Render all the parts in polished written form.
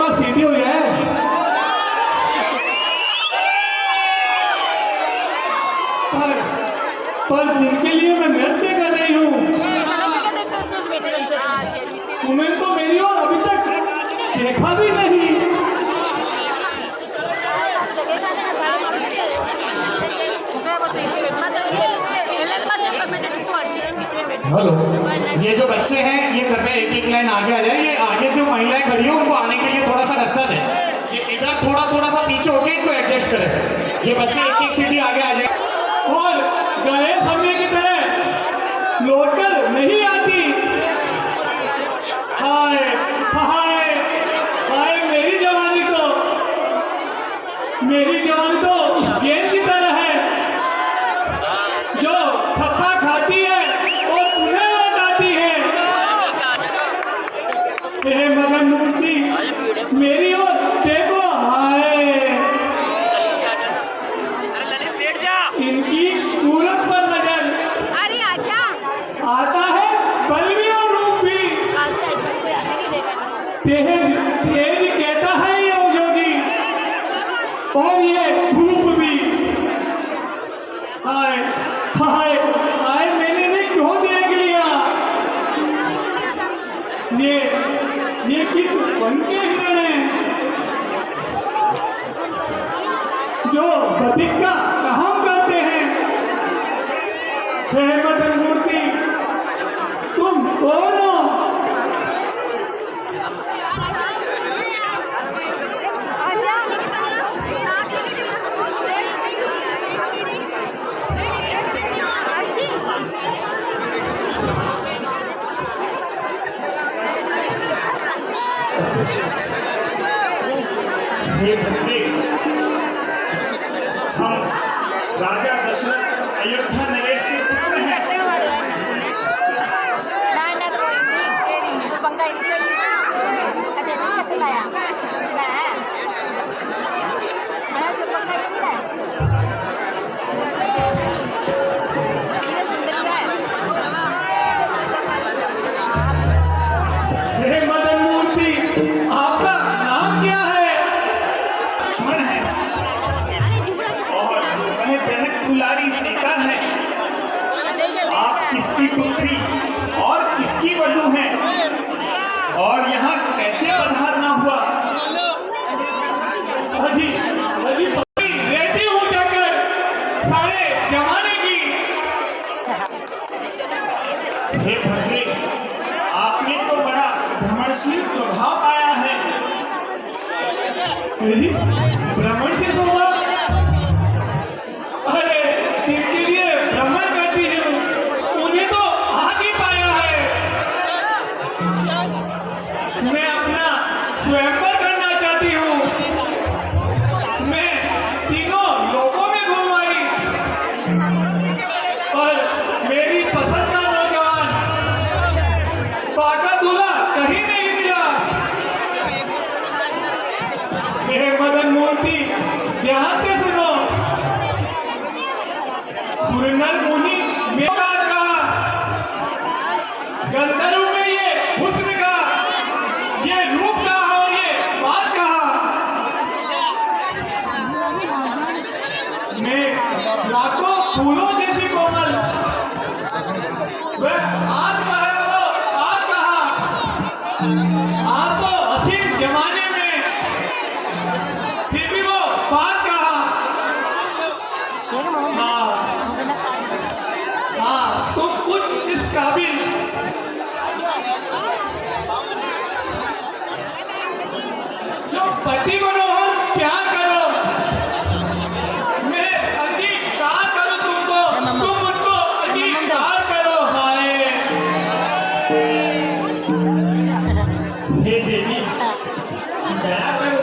बार सीधी हो जाए। पर जिनके लिए मैं नृत्य कर रही हूँ उन्हें तो मेरी और अभी तक देखा भी नहीं। हेलो, ये जो बच्चे हैं ये कृपया एक एक लाइन आगे आ जाए। ये आगे जो महिलाएं खड़ी हो उनको आने के लिए थोड़ा सा रास्ता दें। ये इधर थोड़ा सा पीछे होके इनको एडजस्ट करें। ये बच्चे एक एक सीढ़ी आगे आ जाए। और गए समय की तरह लौटकर नहीं आती। हाय हाय हाय, मेरी जवानी तो गेंद की तरह है जो थप्पा खाती है और पुनः लौट आती है। हे मदन मूर्ति, मेरी ओर देखो। हाय, इनकी सूरत पर नजर आता है, बल भी और रूप भी। तेज तेज कहता है ये उद्योगी, और ये धूप भी। हाय हाय हाय, मैंने इन्हें क्यों देख लिया। ये किस वन के हिरण हैं जो बधिक का काम करते हैं। हे मदन मूर्ति, तुम कौन हो। हे भक्ति, हम राजा दशरथ अयोध्या नरेश के पुत्र हैं। हे मदन मूर्ति, आपका नाम क्या है। लक्ष्मण है और वह जनक दुलारी सीता है। आप किसकी पुत्री और किसकी वधू हैं और यहाँ कैसे पधारना हुआ। अजी रहती हूँ जाकर सारे जमाने की। हे भद्रे, आपने तो बड़ा भ्रमणशील स्वभाव पाया है। जी, भ्रमणशील स्वभाव। अरे, जिनके लिए भ्रमण करती हूँ उन्हें तो आज ही पाया है। मैं अपना स्वयंवर करना चाहती हूँ। मैं तीनों लोकों में घूम आई, पर मेरी पसंद का नौजवान पाका दूल्हा कहीं नहीं मिला। हे मदन मूर्ति, ध्यान से सुनो। सुरनर मुनि में बात कहा, गंधर्व में ये हुस्न का, ये रूप का और ये बात कहा। मैं लाखों फूलों जैसी कोमल, वह आज कहा आज तो हसीन जमाने में, फिर भी वो बात कहा। हाँ, तुम कुछ इस काबिल। जो पति को प्यार करो, मैं अंगीकार करूं तुमको, तुम मुझको अंगीकार करो। हाय, हे देवी, दया करो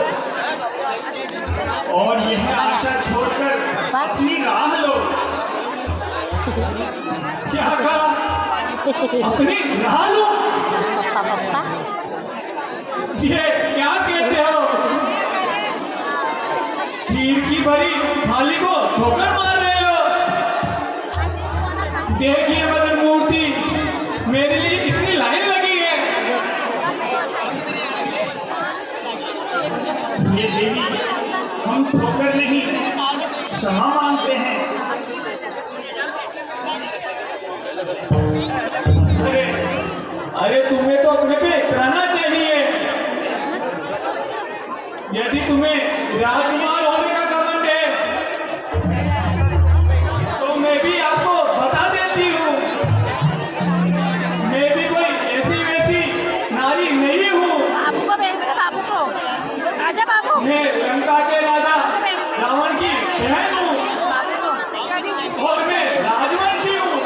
और यह आशा छोड़कर अपनी राह लो। क्या कहा, अपनी राह लो। ये क्या कहते हो। तीर की भरी थाली को ठोकर मार रहे हो। देखिए मदन मूर्ति, मेरे लिए कितनी लाइन लगी है। अरे अरे तुम्हें तो अपने पे इतराना चाहिए। यदि तुम्हें राजकुमार होने का घमंड है तो मैं भी आपको बता देती हूँ, मैं भी कोई ऐसी वैसी नारी नहीं हूँ। बाबू को भेज दे, बाबू को। आजा बाबू। मैं लंका के राजा रावण की बहन हूँ बाबू को। और मैं राजवंशी हूँ।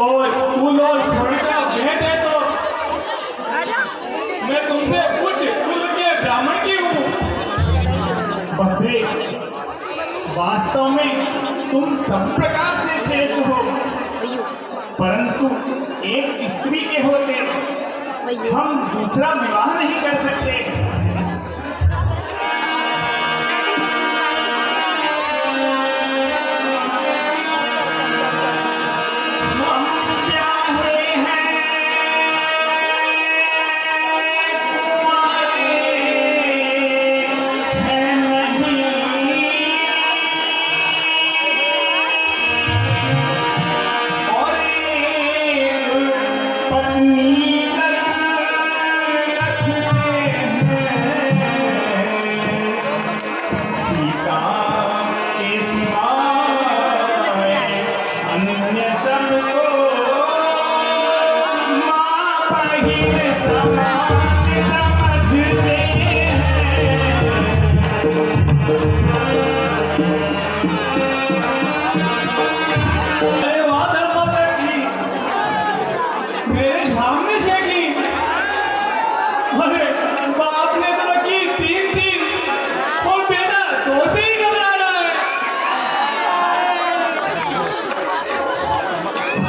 और तू लोग छोड़कर कह दे तो आजा। मैं तुमसे उच्च कुल के ब्राह्मण की हूँ। बद्री, वास्तव में तुम सब प्रकार से श्रेष्ठ हो, परंतु एक स्त्री के होते हम दूसरा विवाह नहीं कर सकते। हम प्यारे हैं कुंवारे हैं नहीं, और एक पत्नी व्रत रखते हैं। सीता के सिवाय अन्य सबको माँ बहिन समान समझते हैं। अरे वाह धर्मात्मा की, मेरे सामने शेखी। अरे बाप ने तो रखी 3-3 और बेटा 2 से ही घबरा रहा है।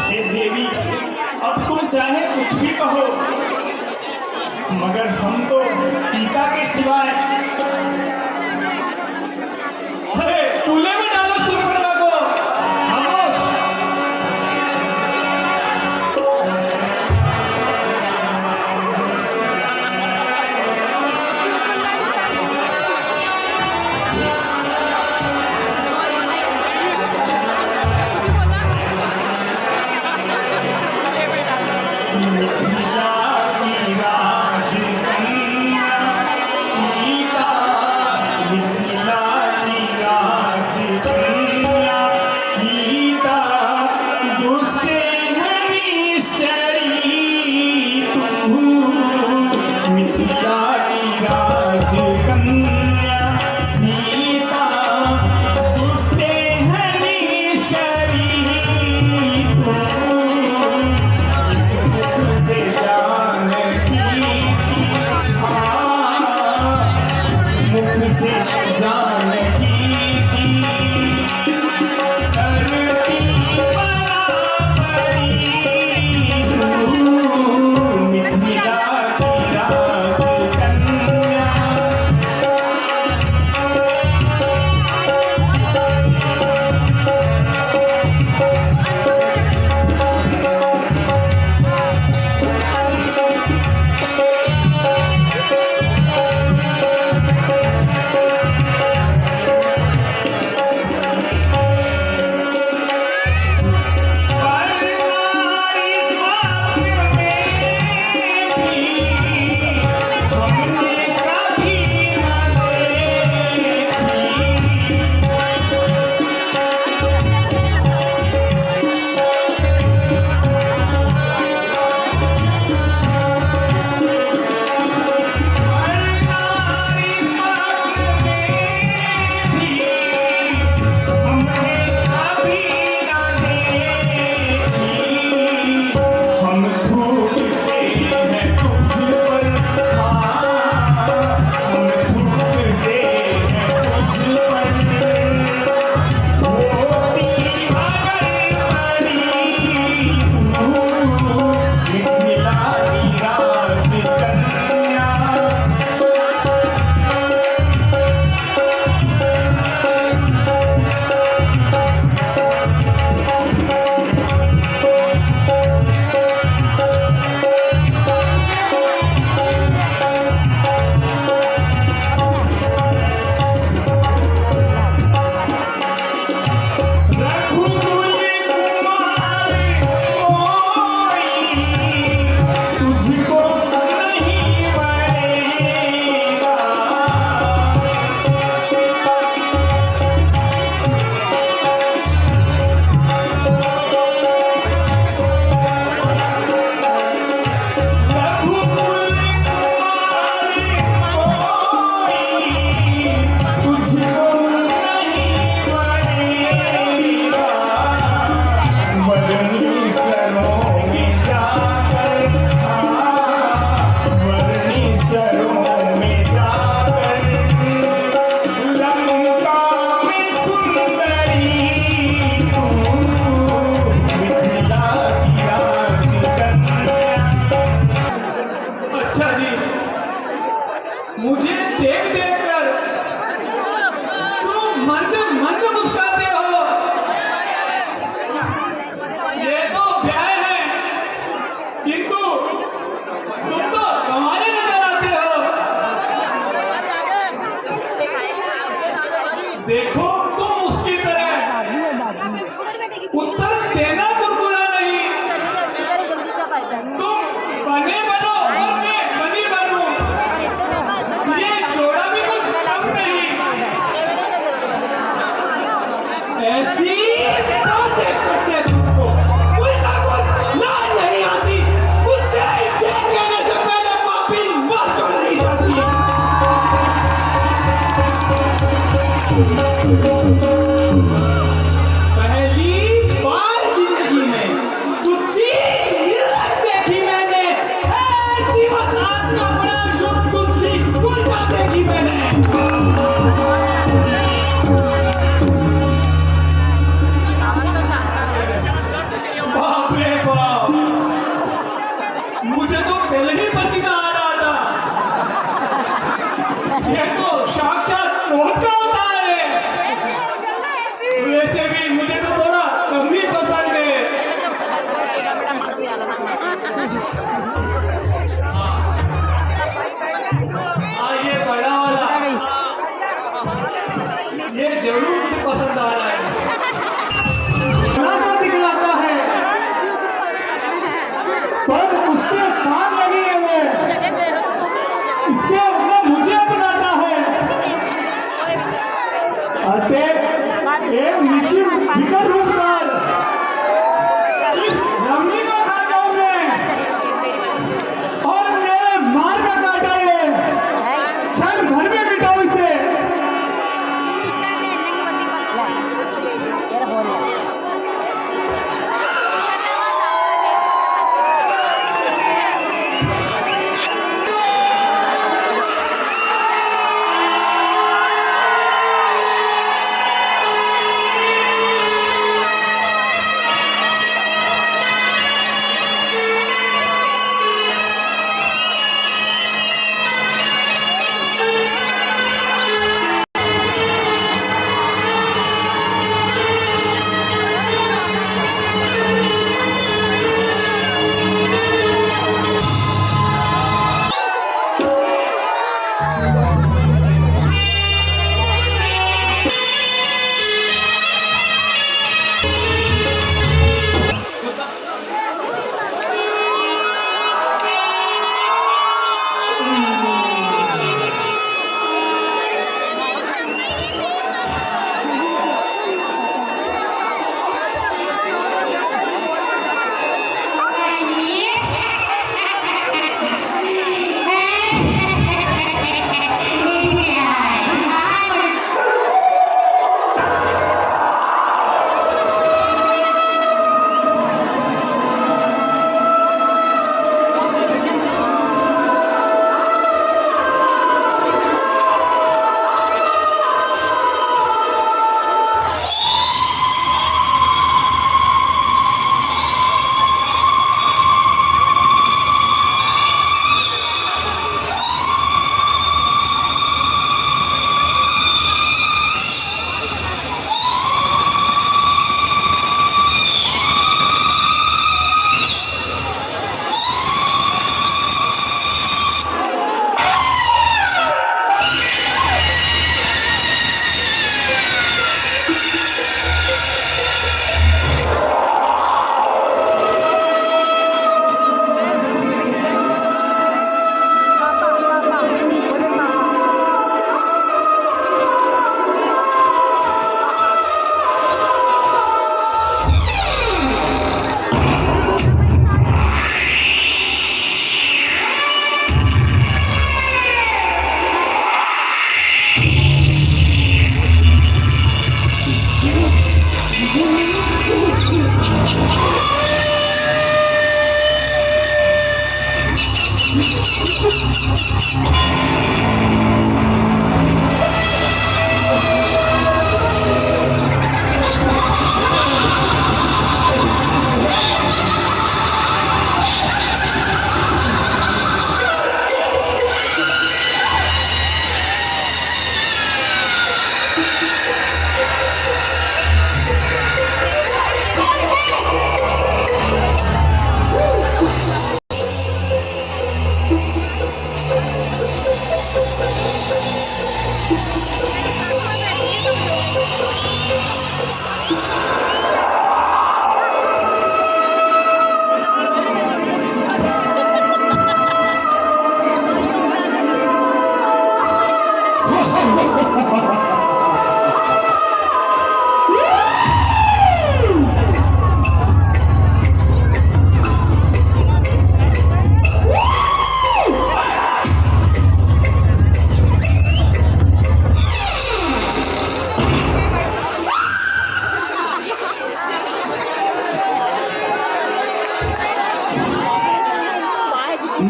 हे देवी, अब तुम चाहे कुछ भी कहो, मगर हम तो सीता के सिवाय। अरे चूल्हे में डालो सुरपरवा को। खामोश। मिथिला की राजकन्या सीता, मिथिला की राजकन्या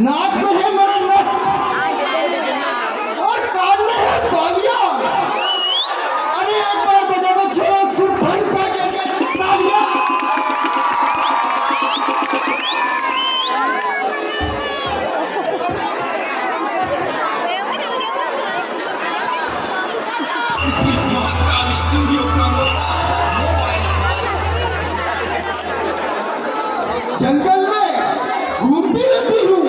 नाक में है मेरे नथ और कान में है बालियां। अरे एक बार बजा दो छोरो सुभंटा के तालियां। जंगल में घूमती रहती हूँ,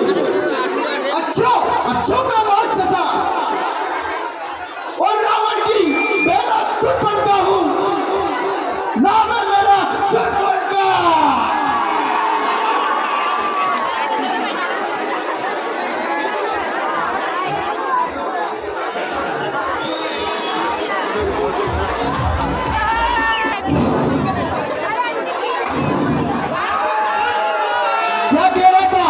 अच्छों का माल ससा, और रावण की बेटा सुपंटा हूँ। नाम है मेरा सुपंटा। क्या कह रहा था?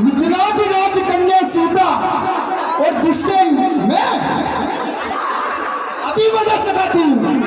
मिथिला की राजकन्या सीता और दुष्कर्म मैं अभी वजह चकाती हूँ।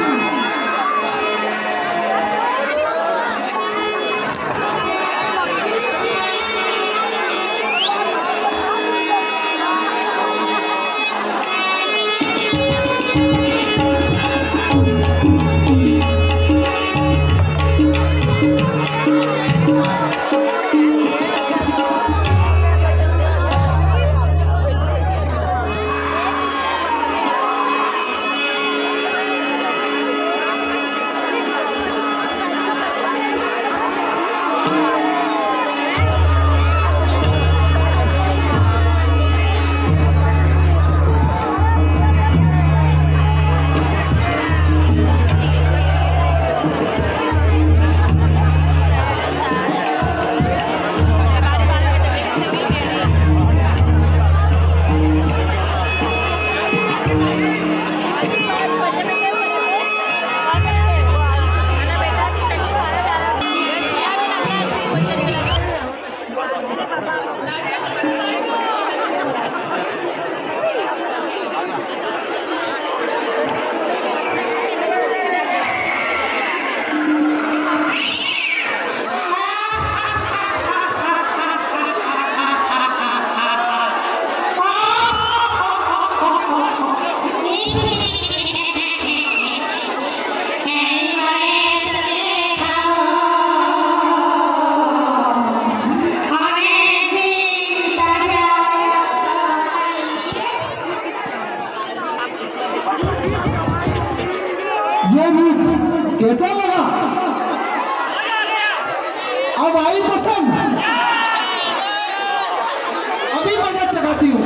ये रूप कैसा लगा? अब आई पसंद? अभी मजा चकाती हूँ।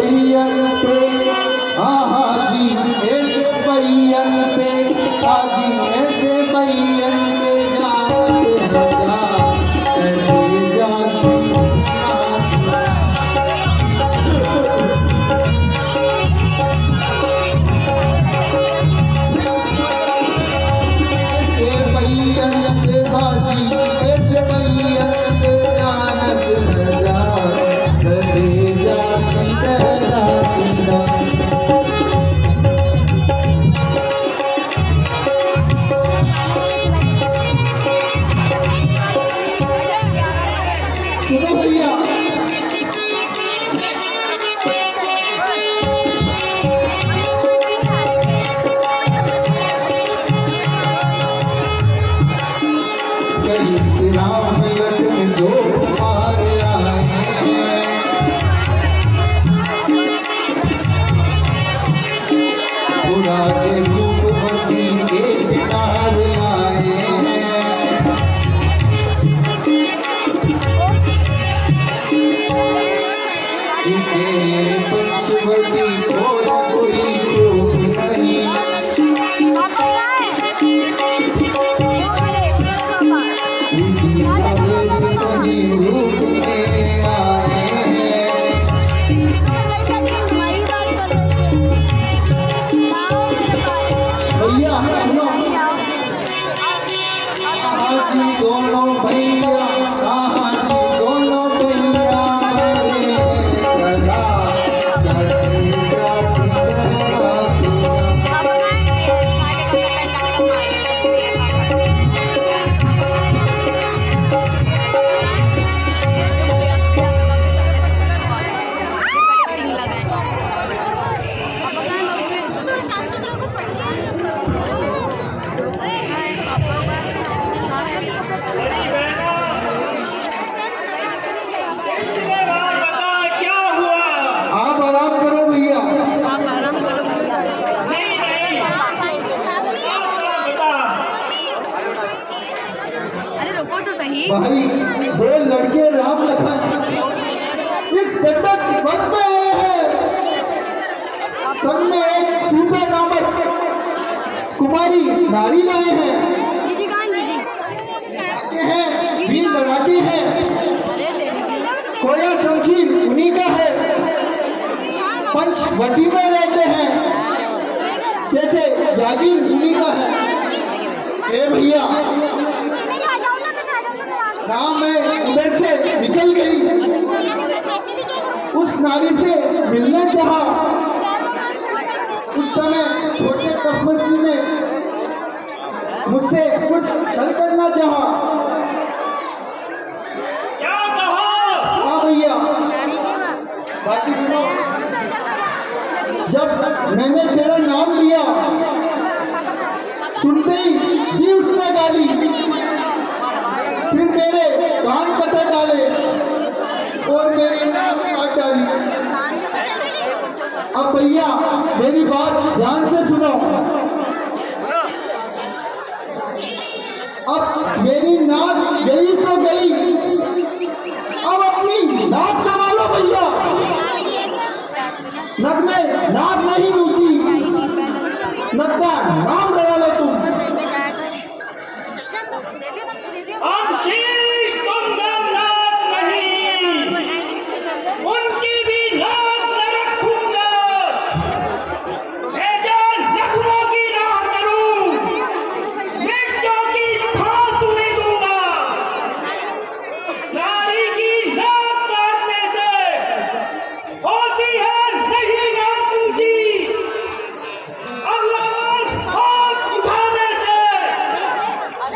बैयन पे हाजी ऐसे बैयन पे हाजी ऐसे बैयन पे जानत रजा चली जाती ऐसे बैयन पे हाजी ऐसे बैयन पे जानत रजा चली जाती सुनो भैया कहीं से राम लक्ष्मण दो कुमार आए हैं खुदा के रूपवती एक नाव लाए हैं इनके पंचवटी कोई रूप नहीं इसी तरह से कहीं रूप में आए हैं भैया सुनो हाजी दोनों भैया हाजी दोनों भैया मेरे चला जाती जाती रहती बड़ी बहना, इतने बार बता क्या हुआ? आप आराम करो भैया नहीं नहीं, बता। अरे रुको तो सही। भाई दो लड़के राम लखन इस दंडक वक्त में आए हैं संग में एक सीता नामक कुमारी नारी लाए हैं जीजी कहाँ हैं जीजी? आगे हैं वीर लड़ाके हैं अरे देवी कोया शमशीर उन्हीं का है पंचवटी में रहते हैं जैसे जागीर उन्हीं का है ए भैया नाम मैं उधर से निकल गई उस नारी से मिलने चाहा उस समय छोटे तपस्वी ने मुझसे कुछ छल करना चाहा क्या कहा? हाँ भैया बाकी सुनो जब मैंने तेरा नाम लिया सुनते ही दी उसने गाली फिर मेरे कान कतर डाले और मेरी नाक काट डाली अब भैया मेरी बात ध्यान से सुनो अब मेरी नाक गई सो गई अब अपनी नाक संभालो भैया नक में नाक नहीं नीची नक का नाम लगा लो तुम अंशीष तुमका नाक नहीं, उनकी भी नाक न रखूंगा। भेजा लखनऊ की राह करूं, मिर्चों की फांस उन्हें दूंगा। नारी की नाक काटने से होती है नहीं नाक ऊंची, अल्लाह हाथ उठाने से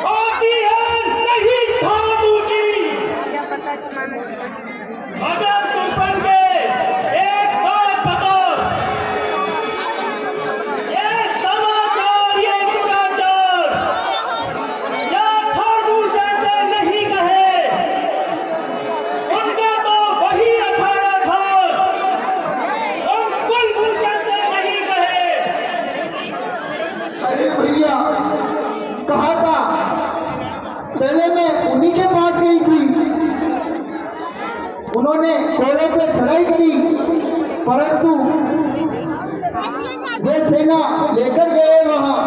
होती है नहीं भाव ऊंची। अगर तुम बन गए एक बात बताओ, ये समाचार ये दुराचार या प्रदूषण से नहीं कहे, उनका तो वही 18 था, तुम कुलभूषण से नहीं कहे। अरे भैया कहा था पहले मैं उन्हीं के पास गई थी उन्होंने घोड़े पे चढ़ाई करी परंतु वे सेना लेकर गए वहां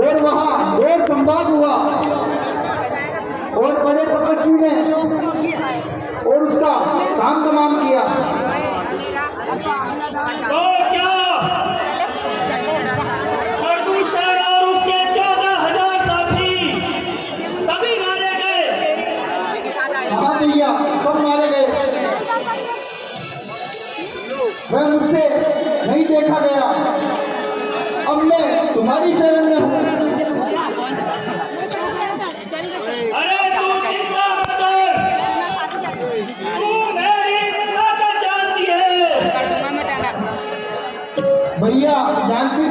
और वहां घोर संवाद हुआ और बड़े तपस्वी ने और उसका काम तमाम किया। तो क्या प्रदूषण और उसके 14,000 साथी सभी मारे गए? हाँ भैया, सब मारे गए। वह मुझसे नहीं देखा गया। अब मैं तुम्हारी शरण में हूँ। अरे तू चिंता मत कर, तू मेरी ताकत जानती है। भैया जानती